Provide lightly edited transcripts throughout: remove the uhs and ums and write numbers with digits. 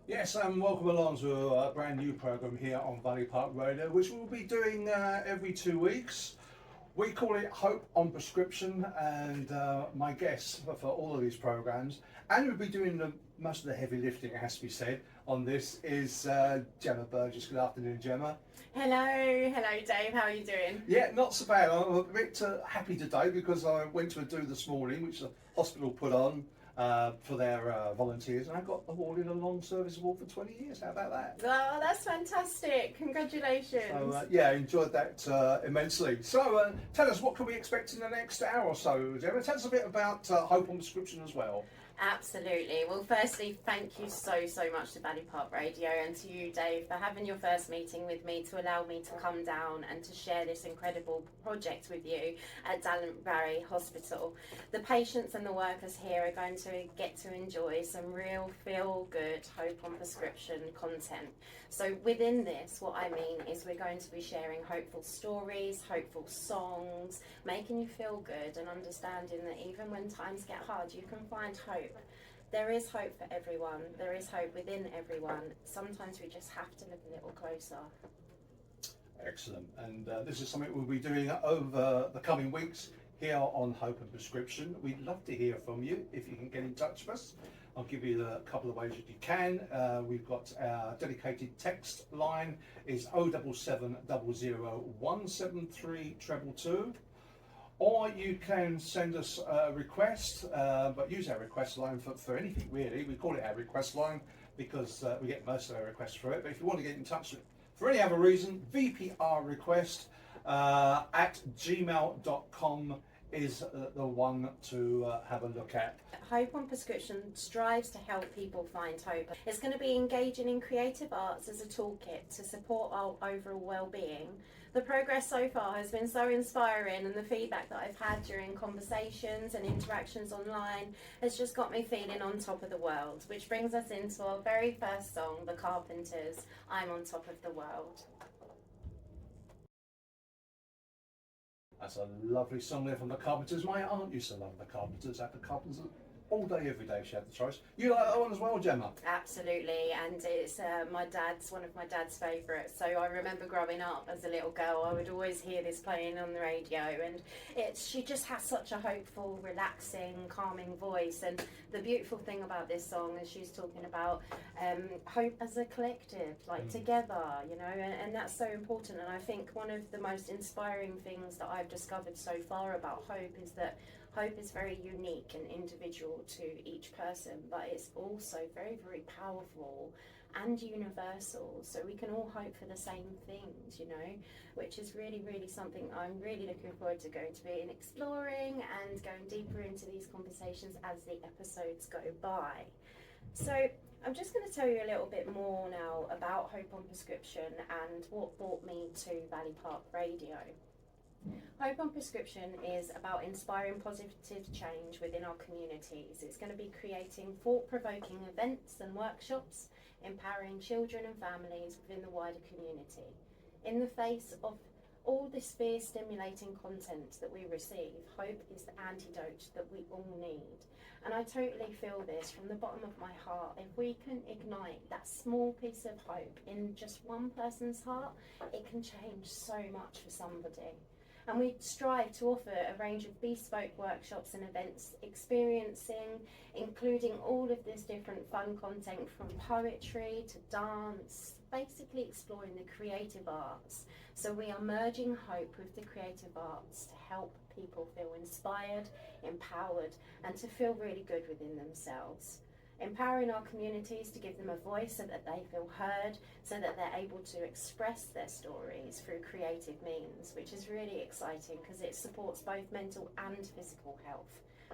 Yes, and welcome along to a brand new program here on Valley Park Radio, which we'll be doing every 2 weeks. We call it Hope on Prescription, and my guest for all of these programs, and we'll be doing most of the heavy lifting, it has to be said, on this is Gemma Burgess. Good afternoon, Gemma. Hello Dave, how are you doing? Yeah, not so bad. I'm a bit happy today because I went to a do this morning, which the hospital put on for their volunteers, and I got awarded a long service award for 20 years. How about that? Oh, that's fantastic. Congratulations. So, yeah, I enjoyed that immensely. So, tell us, what can we expect in the next hour or so, Gemma? Tell us a bit about Hope on Prescription as well. Absolutely. Well, firstly, thank you so much to Valley Park Radio and to you, Dave, for having your first meeting with me to allow me to come down and to share this incredible project with you at Dallanbarry Hospital. The patients and the workers here are going to get to enjoy some real feel-good Hope on Prescription content. So within this, what I mean is we're going to be sharing hopeful stories, hopeful songs, making you feel good and understanding that even when times get hard, you can find hope. There is hope for everyone. There is hope within everyone. Sometimes we just have to look a little closer. Excellent. And this is something we'll be doing over the coming weeks here on Hope and Prescription. We'd love to hear from you if you can get in touch with us. I'll give you a couple of ways that you can. We've got our dedicated text line is 07700173222. Or you can send us a request, but use our request line for anything really. We call it our request line because we get most of our requests for it. But if you want to get in touch with, for any other reason, vprrequest at gmail.com is the one to have a look at. Hope on Prescription strives to help people find hope. It's going to be engaging in creative arts as a toolkit to support our overall well-being. The progress so far has been so inspiring, and the feedback that I've had during conversations and interactions online has just got me feeling on top of the world, which brings us into our very first song, The Carpenters, I'm on Top of the World. That's a lovely song there from the Carpenters. My aunt used to love the Carpenters. At the Carpenters all day, every day she had the choice. You like that one as well, Gemma? Absolutely, and it's one of my dad's favourites. So I remember growing up as a little girl, I would always hear this playing on the radio, and she just has such a hopeful, relaxing, calming voice. And the beautiful thing about this song is she's talking about hope as a collective, like together, you know, and that's so important. And I think one of the most inspiring things that I've discovered so far about hope is that hope is very unique and individual to each person, but it's also very powerful and universal. So we can all hope for the same things, you know, which is really something I'm really looking forward to going to be and exploring and going deeper into these conversations as the episodes go by. So I'm just going to tell you a little bit more now about Hope on Prescription and what brought me to Valley Park Radio. Hope on Prescription is about inspiring positive change within our communities. It's going to be creating thought-provoking events and workshops, empowering children and families within the wider community. In the face of all this fear-stimulating content that we receive, hope is the antidote that we all need. And I totally feel this from the bottom of my heart. If we can ignite that small piece of hope in just one person's heart, it can change so much for somebody. And we strive to offer a range of bespoke workshops and events, including all of this different fun content from poetry to dance, basically exploring the creative arts. So we are merging hope with the creative arts to help people feel inspired, empowered, and to feel really good within themselves. Empowering our communities to give them a voice so that they feel heard, so that they're able to express their stories through creative means, which is really exciting because it supports both mental and physical health.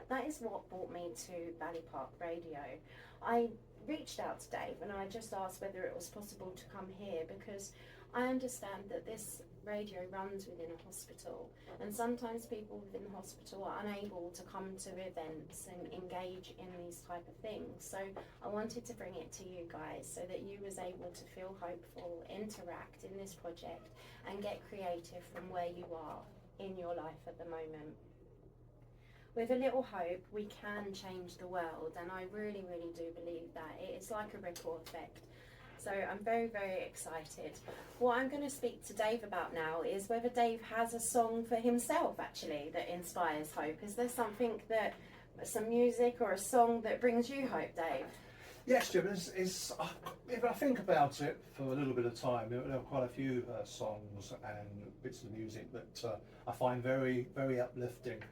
That is what brought me to Valley Park Radio. I reached out to Dave and I just asked whether it was possible to come here because I understand that this radio runs within a hospital, and sometimes people within the hospital are unable to come to events and engage in these type of things. So I wanted to bring it to you guys so that you was able to feel hopeful, interact in this project and get creative from where you are in your life at the moment. with a little hope, we can change the world, and I really, really do believe that. It's like a ripple effect. So I'm very, very excited. What I'm going to speak to Dave about now is whether Dave has a song for himself, actually, that inspires hope. Is there something that, some music or a song that brings you hope, Dave? Yes, Jim, if I think about it for a little bit of time, there are quite a few songs and bits of music that I find very, very uplifting.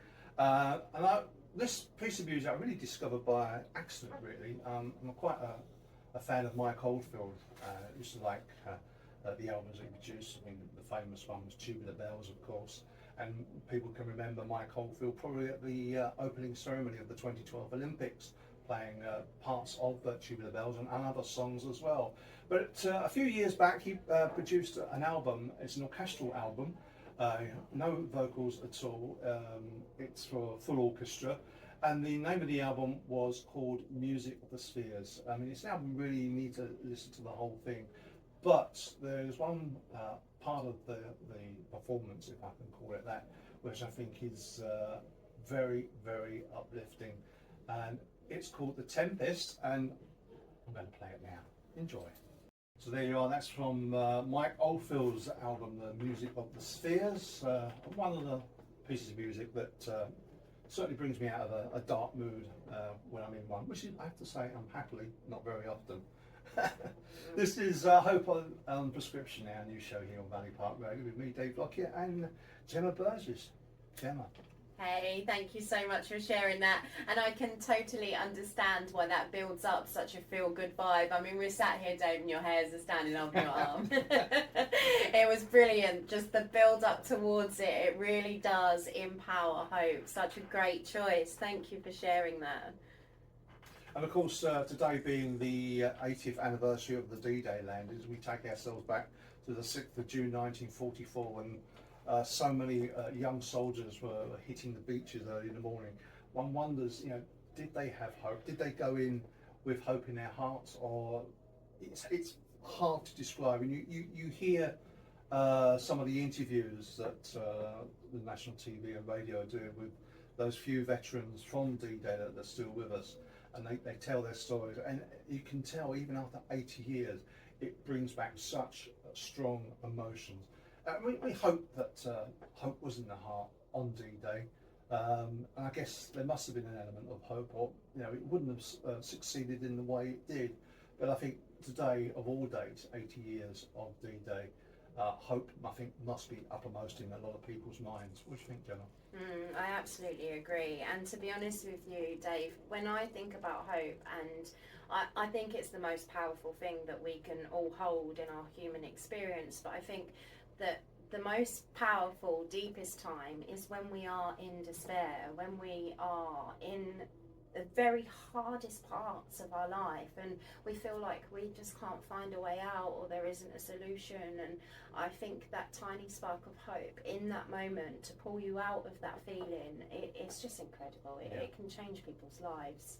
This piece of music I really discovered by accident, really. I'm quite a fan of Mike Oldfield. I used to like the albums he produced. I mean, the famous one was Tubular Bells, of course. And people can remember Mike Oldfield probably at the opening ceremony of the 2012 Olympics, playing parts of Tubular Bells and other songs as well. But a few years back he produced an album. It's an orchestral album, no vocals at all. It's for full orchestra, and the name of the album was called Music of the Spheres. I mean, it's an album really, you need to listen to the whole thing, but there's one part of the performance, if I can call it that, which I think is very, very uplifting, and it's called The Tempest, and I'm going to play it now. Enjoy. So there you are, that's from Mike Oldfield's album, The Music of the Spheres. One of the pieces of music that certainly brings me out of a dark mood when I'm in one, which is, I have to say, I'm happily not very often. This is Hope on Prescription, our new show here on Valley Park Radio with me, Dave Lockyer, and Gemma Burgess. Gemma. Hey, thank you so much for sharing that. And I can totally understand why that builds up such a feel-good vibe. I mean, we're sat here, Dave, and your hairs are standing up your arm. It was brilliant. Just the build-up towards it. It really does empower hope. Such a great choice. Thank you for sharing that. And of course, today being the 80th anniversary of the D-Day landings, we take ourselves back to the 6th of June 1944 when so many young soldiers were hitting the beaches early in the morning. One wonders, did they have hope? Did they go in with hope in their hearts? Or it's hard to describe. And you hear some of the interviews that the national TV and radio do with those few veterans from D-Day that are still with us, and they tell their stories, and you can tell even after 80 years it brings back such strong emotions. We hope that hope was in the heart on D-Day, and I guess there must have been an element of hope, or it wouldn't have succeeded in the way it did. But I think today, of all days, 80 years of D-Day, hope, I think, must be uppermost in a lot of people's minds. What do you think, Gemma? I absolutely agree. And to be honest with you, Dave, when I think about hope, and I think it's the most powerful thing that we can all hold in our human experience, but I think that the most powerful, deepest time is when we are in despair, when we are in the very hardest parts of our life and we feel like we just can't find a way out, or there isn't a solution. And I think that tiny spark of hope in that moment to pull you out of that feeling, it's just incredible. It can change people's lives.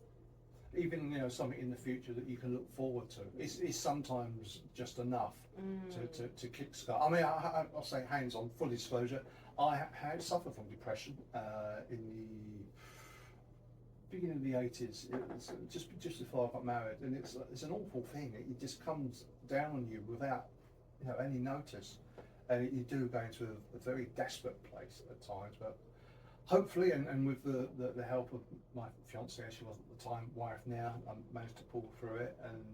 Even something in the future that you can look forward to is sometimes just enough to kickstart. I mean, I'll say hands on, full disclosure, I had suffered from depression in the beginning of the 80s. It was just before I got married, and it's an awful thing. It just comes down on you without any notice, and you do go into a very desperate place at times. But hopefully, and with the help of my fiancée, she was at the time wife now, I managed to pull through it, and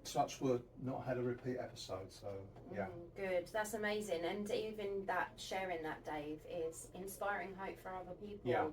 touch wood, not had a repeat episode. So yeah. Good, that's amazing. And even that sharing that, Dave, is inspiring hope for other people.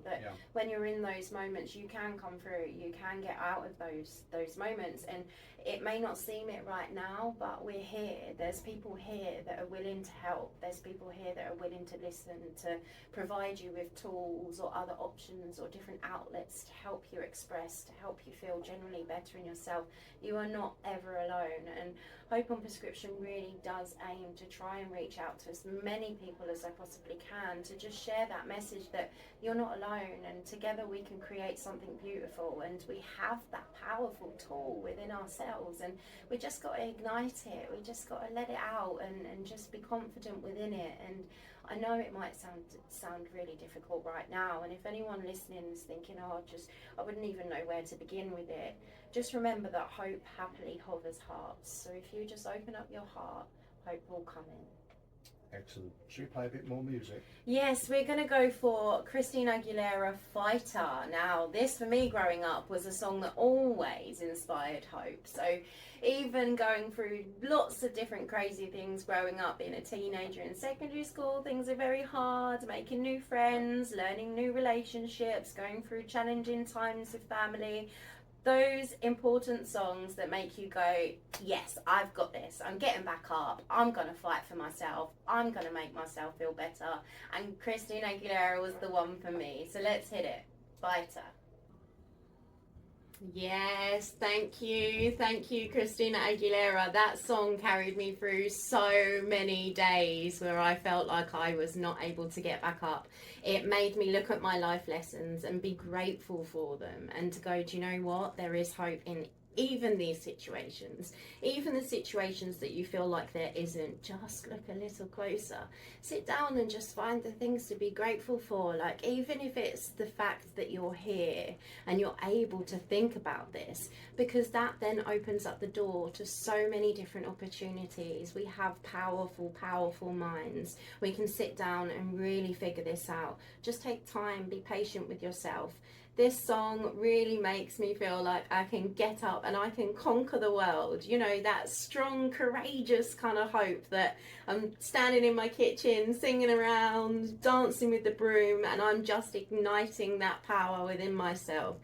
When you're in those moments, you can come through, you can get out of those moments, and it may not seem it right now, but we're here. There's people here that are willing to help. There's people here that are willing to listen, to provide you with tools or other options or different outlets to help you express, to help you feel generally better in yourself. You are not ever alone, and Hope on Prescription really does aim to try and reach out to as many people as I possibly can, to just share that message that you're not alone, and together we can create something beautiful. And we have that powerful tool within ourselves, and we just got to ignite it. We just got to let it out and just be confident within it. And I know it might sound really difficult right now, and if anyone listening is thinking, oh, I wouldn't even know where to begin with it, just remember that hope happily hovers hearts. So if you just open up your heart, hope will come in. Excellent. Should we play a bit more music? Yes, we're going to go for Christina Aguilera, Fighter. Now, this for me growing up was a song that always inspired hope. So even going through lots of different crazy things growing up, being a teenager in secondary school, things are very hard, making new friends, learning new relationships, going through challenging times with family. Those important songs that make you go, yes, I've got this, I'm getting back up, I'm going to fight for myself, I'm going to make myself feel better. And Christina Aguilera was the one for me. So let's hit it. Fighter. Yes, thank you, Christina Aguilera. That song carried me through so many days where I felt like I was not able to get back up. It made me look at my life lessons and be grateful for them, and to go, do you know what? There is hope in even these situations, even the situations that you feel like there isn't. Just look a little closer, sit down and just find the things to be grateful for. Like, even if it's the fact that you're here and you're able to think about this, because that then opens up the door to so many different opportunities. We have powerful minds. We can sit down and really figure this out. Just take time, be patient with yourself. This song really makes me feel like I can get up and I can conquer the world. You know, that strong, courageous kind of hope that I'm standing in my kitchen, singing around, dancing with the broom, and I'm just igniting that power within myself.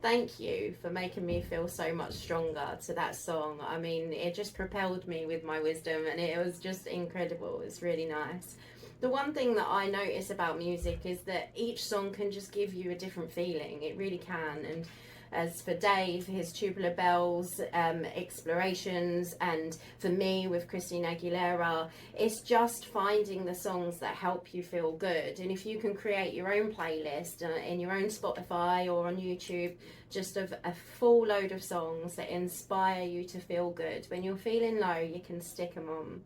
Thank you for making me feel so much stronger to that song. I mean, it just propelled me with my wisdom, and it was just incredible. It's really nice. The one thing that I notice about music is that each song can just give you a different feeling. It really can. And as for Dave, his Tubular Bells explorations, and for me with Christina Aguilera, it's just finding the songs that help you feel good. And if you can create your own playlist in your own Spotify or on YouTube, just of a full load of songs that inspire you to feel good. When you're feeling low, you can stick them on.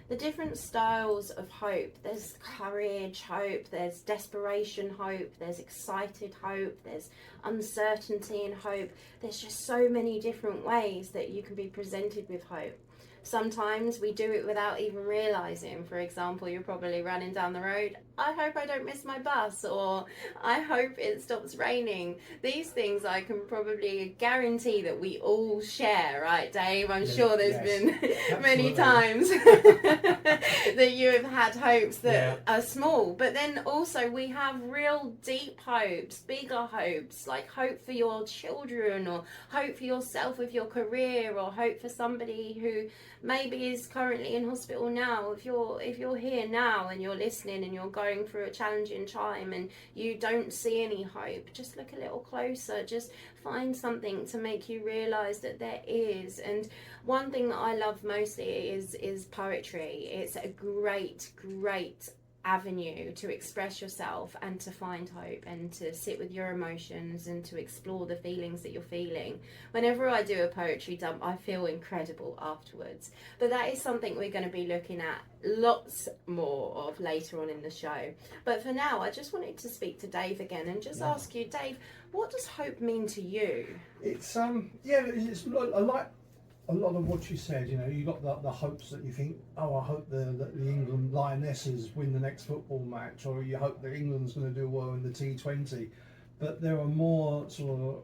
The different styles of hope. There's courage hope, there's desperation hope, there's excited hope, there's uncertainty and hope. There's just so many different ways that you can be presented with hope. Sometimes we do it without even realizing. For example, you're probably running down the road. I hope I don't miss my bus, or I hope it stops raining. These things I can probably guarantee that we all share, right, Dave? I'm sure there's been many times that you have had hopes that are small. But then also we have real deep hopes, bigger hopes, like hope for your children, or hope for yourself with your career, or hope for somebody who maybe is currently in hospital now. If you're here now and you're listening and you're going through a challenging time and you don't see any hope, just look a little closer. Just find something to make you realize that there is. And one thing that I love mostly is poetry. It's a great avenue to express yourself and to find hope and to sit with your emotions and to explore the feelings that you're feeling. Whenever I do a poetry dump, I feel incredible afterwards. But that is something we're going to be looking at lots more of later on in the show. But for now, I just wanted to speak to Dave again and just ask you, Dave, what does hope mean to you? It's I like a lot of what you said. You know, you got the hopes that you think, oh, I hope the England Lionesses win the next football match, or you hope that England's going to do well in the T20. But there are more sort of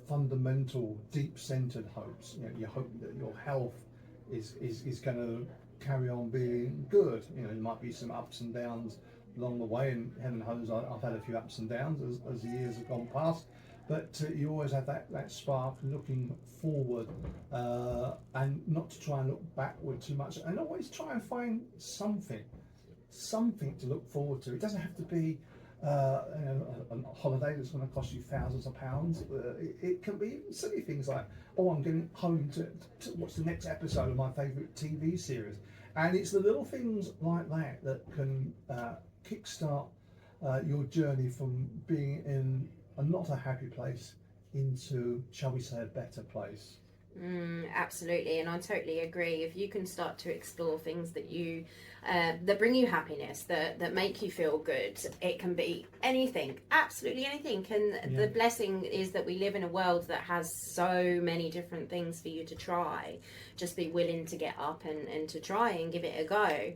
fundamental, deep-centered hopes. You know, you hope that your health is going to carry on being good. You know, there might be some ups and downs along the way, and heaven knows I've had a few ups and downs as the years have gone past. But you always have that spark looking forward, and not to try and look backward too much, and always try and find something to look forward to. It doesn't have to be a holiday that's going to cost you thousands of pounds. It can be silly things like, oh, I'm getting home to watch the next episode of my favourite TV series. And it's the little things like that that can kickstart your journey from being in not a happy place into, shall we say, a better place. Absolutely, and I totally agree. If you can start to explore things that you that bring you happiness, that make you feel good, it can be anything, absolutely anything. And the blessing is that we live in a world that has so many different things for you to try. Just be willing to get up and to try and give it a go.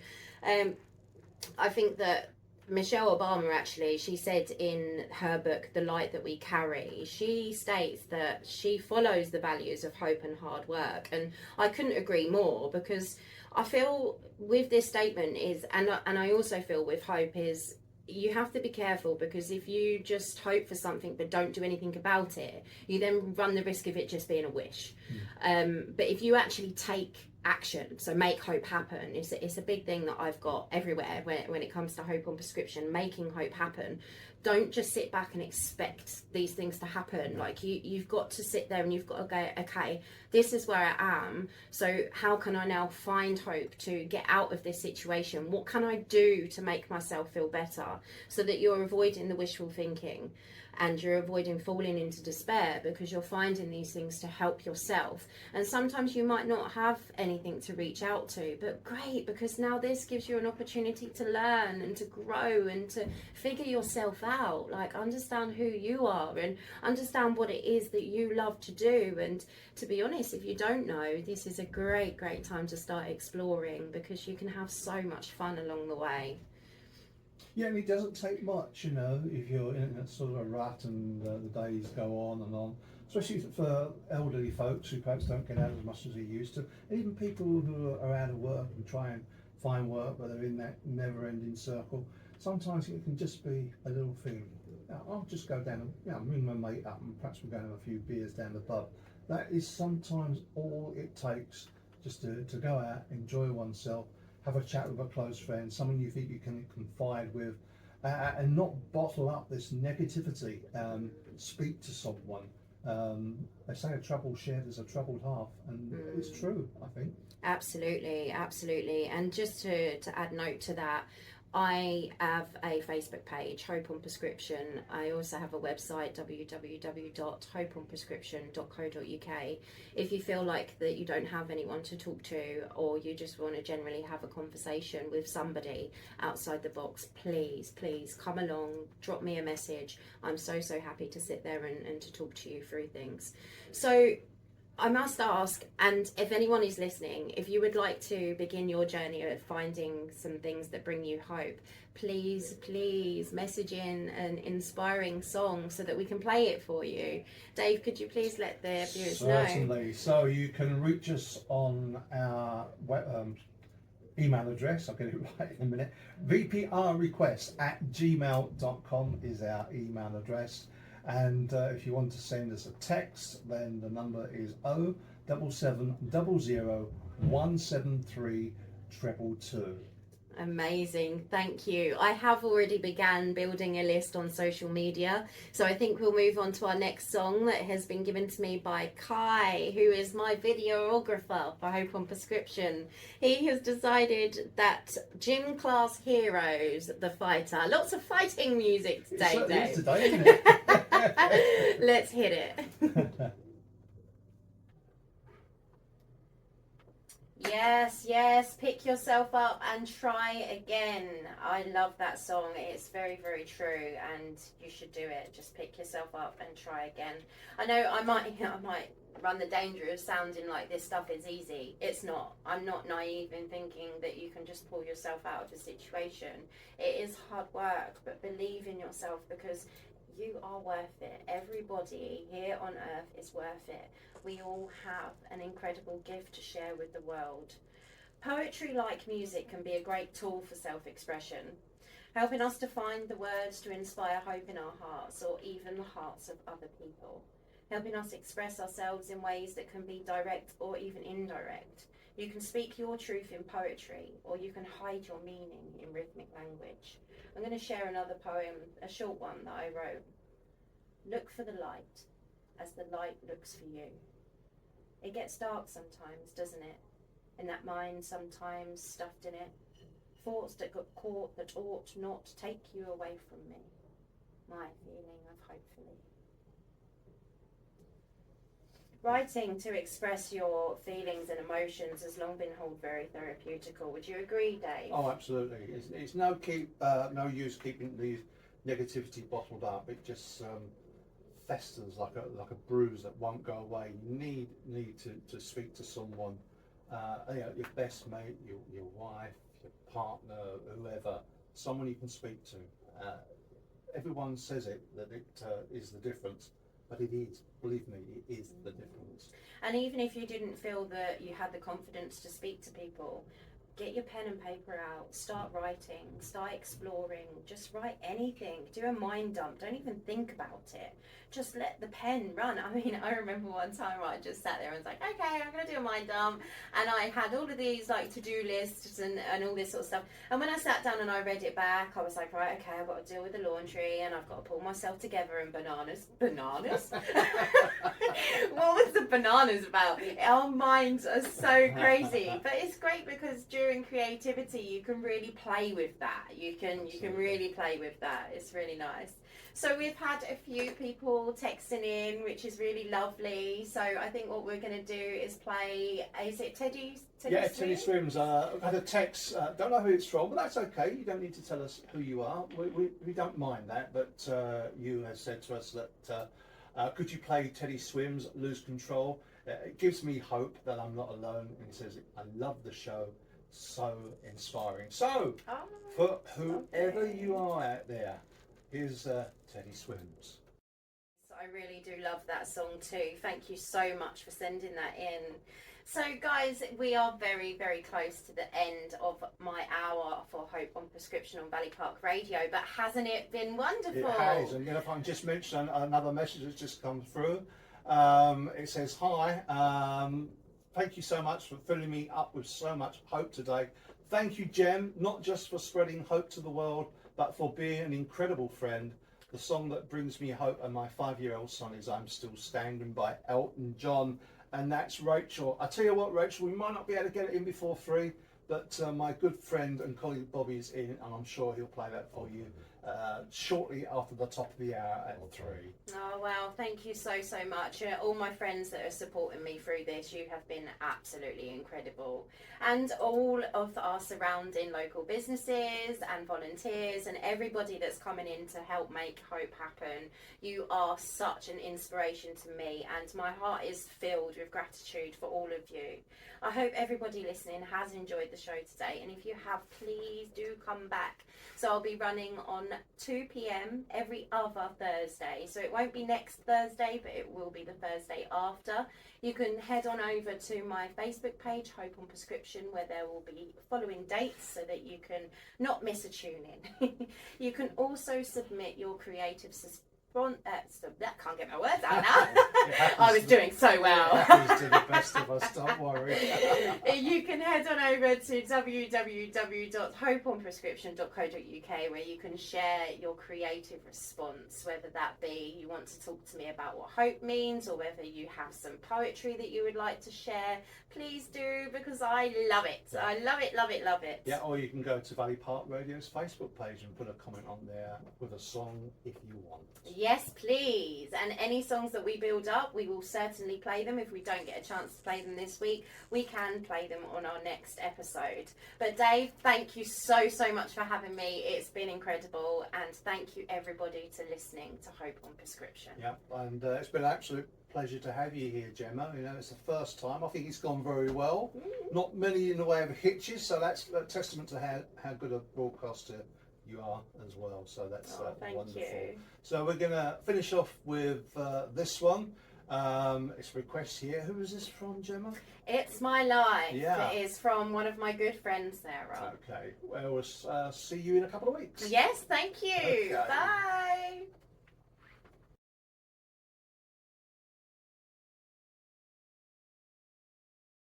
I think that Michelle Obama, actually, she said in her book The Light That We Carry, she states that she follows the values of hope and hard work, and I couldn't agree more, because I feel with this statement is, and I also feel with hope is, you have to be careful, because if you just hope for something but don't do anything about it, you then run the risk of it just being a wish. But if you actually take action, so make hope happen, it's a big thing that I've got everywhere when it comes to Hope on Prescription, making hope happen. Don't just sit back and expect these things to happen. Like you've got to sit there and you've got to go, okay, this is where I am, so how can I now find hope to get out of this situation? What can I do to make myself feel better? So that you're avoiding the wishful thinking and you're avoiding falling into despair, because you're finding these things to help yourself. And sometimes you might not have anything to reach out to, but great, because now this gives you an opportunity to learn and to grow and to figure yourself out, like understand who you are and understand what it is that you love to do. And to be honest, if you don't know, this is a great time to start exploring, because you can have so much fun along the way. Yeah, and it doesn't take much, you know, if you're in a sort of a rut and the days go on and on, especially for elderly folks who perhaps don't get out as much as they used to, even people who are out of work and try and find work but they're in that never-ending circle. Sometimes it can just be a little thing. I'll just go down and, you know, ring my mate up and perhaps we're going to have a few beers down the pub. That is sometimes all it takes, just to go out, enjoy oneself, have a chat with a close friend, someone you think you can confide with, and not bottle up this negativity. Speak to someone. They say a trouble shared is a troubled half, and it's true, I think. Absolutely. And just to add note to that, I have a Facebook page, Hope on Prescription. I also have a website, www.hopeonprescription.co.uk. If you feel like that you don't have anyone to talk to, or you just want to generally have a conversation with somebody outside the box, please come along, drop me a message. I'm so happy to sit there and to talk to you through things. So I must ask, and if anyone is listening, if you would like to begin your journey of finding some things that bring you hope, please message in an inspiring song so that we can play it for you. Dave, could you please let the viewers know? Certainly. So you can reach us on our email address. I'll get it right in a minute. vprrequest@gmail.com is our email address. And if you want to send us a text, then the number is 07700173222. Amazing, thank you. I have already began building a list on social media, so I think we'll move on to our next song that has been given to me by Kai, who is my videographer for Hope on Prescription. He has decided that Gym Class Heroes, The Fighter, lots of fighting music today, Dave. Today, isn't it? Let's hit it. Yes, pick yourself up and try again. I love that song. It's very true, and you should do it. Just pick yourself up and try again. I know I might run the danger of sounding like this stuff is easy. It's not. I'm not naive in thinking that you can just pull yourself out of a situation. It is hard work, but believe in yourself, because you are worth it. Everybody here on earth is worth it. We all have an incredible gift to share with the world. Poetry, like music, can be a great tool for self-expression, helping us to find the words to inspire hope in our hearts, or even the hearts of other people, helping us express ourselves in ways that can be direct or even indirect. You can speak your truth in poetry, or you can hide your meaning in rhythmic language. I'm going to share another poem, a short one that I wrote. Look for the light as the light looks for you. It gets dark sometimes, doesn't it? In that mind sometimes stuffed in it. Thoughts that got caught that ought not take you away from me. My feeling of hopefully. Writing to express your feelings and emotions has long been held very therapeutical. Would you agree, Dave? Oh, absolutely. It's no use keeping the negativity bottled up. It just festers like a bruise that won't go away. You need to speak to someone, your best mate, your wife, your partner, whoever, someone you can speak to. Everyone says that it is the difference, but it is. Believe me, it is the difference. And even if you didn't feel that you had the confidence to speak to people, get your pen and paper out, start writing, start exploring, just write anything, do a mind dump, don't even think about it, just let the pen run. I mean, I remember one time I just sat there and was like, okay, I'm going to do a mind dump, and I had all of these like to-do lists and all this sort of stuff, and when I sat down and I read it back, I was like, right, okay, I've got to deal with the laundry and I've got to pull myself together, and bananas what was the bananas about? Our minds are so crazy, but it's great because during creativity you can really play with that. You can really play with that. It's really nice. So we've had a few people texting in, which is really lovely. So I think what we're going to do is play, is it Teddy Teddy Swims. I've had a text, don't know who it's from, but that's okay. You don't need to tell us who you are. We don't mind that, but you have said to us that could you play Teddy Swims, Lose Control? It gives me hope that I'm not alone. And he says, I love the show, so inspiring. So, for whoever you are out there, here's Teddy Swims. I really do love that song too. Thank you so much for sending that in. So guys, we are very, very close to the end of my hour for Hope on Prescription on Valley Park Radio, but hasn't it been wonderful? It has, and if I can just mention another message that's just come through. It says, hi, thank you so much for filling me up with so much hope today. Thank you, Jem, not just for spreading hope to the world, but for being an incredible friend. The song that brings me hope and my 5-year-old son is I'm Still Standing by Elton John. And that's Rachel. I tell you what, Rachel, we might not be able to get it in before 3, but my good friend and colleague Bobby's in, and I'm sure he'll play that for you shortly after the top of the hour at 3. Oh wow, thank you so much. All my friends that are supporting me through this, you have been absolutely incredible. And all of our surrounding local businesses and volunteers and everybody that's coming in to help make hope happen, you are such an inspiration to me, and my heart is filled with gratitude for all of you. I hope everybody listening has enjoyed the show today, and if you have, please do come back. So I'll be running on 2 p.m. every other Thursday. So it won't be next Thursday, but it will be the Thursday after. You can head on over to my Facebook page, Hope on Prescription, where there will be following dates so that you can not miss a tune in. You can also submit your creative that can't get my words out now. I was doing so well. To the best of us, don't worry. You can head on over to www.hopeonprescription.co.uk, where you can share your creative response, whether that be you want to talk to me about what hope means, or whether you have some poetry that you would like to share. Please do, because I love it. I love it, love it, love it. Yeah, or you can go to Valley Park Radio's Facebook page and put a comment on there with a song if you want. Yes, please. And any songs that we build up, we will certainly play them. If we don't get a chance to play them this week, we can play them on our next episode. But Dave, thank you so much for having me. It's been incredible. And thank you everybody to listening to Hope on Prescription. Yeah, and it's been an absolute pleasure to have you here, Gemma. You know, it's the first time. I think it's gone very well. Not many in the way of hitches, so that's a testament to how good a broadcaster you are as well. So that's wonderful. You. So we're going to finish off with this one. It's a request here. Who is this from, Gemma? It's My Life. Yeah. It is from one of my good friends, Sarah. Okay. Well, we'll see you in a couple of weeks. Yes, thank you. Okay. Bye.